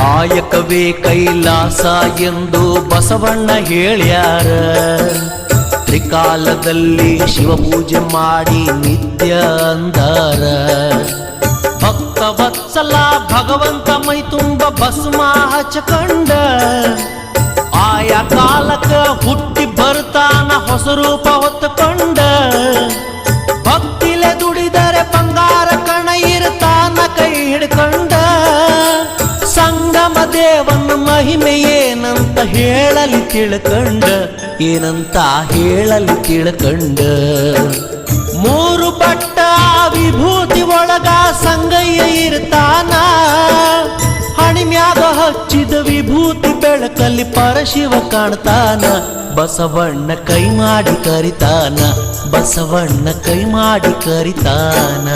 ಕಾಯಕವೇ ಕೈಲಾಸ ಎಂದು ಬಸವಣ್ಣ ಹೇಳ್ಯಾರ. ತ್ರಿಕಾಲದಲ್ಲಿ ಶಿವಪೂಜೆ ಮಾಡಿ ನಿತ್ಯ ಅಂದಾರ. ಭಕ್ತ ವತ್ಸಲ ಭಗವಂತ ಮೈ ತುಂಬ ಭಸ್ಮ ಹಚ್ಚಕೊಂಡ, ಆಯಾ ಕಾಲಕ್ಕ ಹುಟ್ಟಿ ಬರ್ತಾನ ಹೊಸ ರೂಪ ಹೊತ್ತುಕೊಂಡ. ಭಕ್ತಿಲೆ ದುಡಿದರೆ ಬಂಗಾರ ಕಣ ಇರ್ತಾನ ಕೈ ಹಿಡ್ಕೊಂಡ. ಸಂಗಮ ದೇವನ ಮಹಿಮೆ ಏನಂತ ಹೇಳಲಿ ತಿಳ್ಕಂಡ, ಏನಂತ ಹೇಳಲಿ ತಿಳ್ಕಂಡ. ಮೂರು ಬಟ್ಟ ವಿಭೂತಿ ಒಳಗ ಸಂಗಯ್ಯ ಇರ್ತಾನ. ಹಣಿಮ್ಯಾಗ ಹಚ್ಚಿದ ವಿಭೂತಿ ಬೆಳಕಲ್ಲಿ ಪರಶಿವ ಕಾಣ್ತಾನ. ಬಸವಣ್ಣ ಕೈ ಮಾಡಿ ಕರಿತಾನ, ಬಸವಣ್ಣ ಕೈ ಮಾಡಿ ಕರಿತಾನ.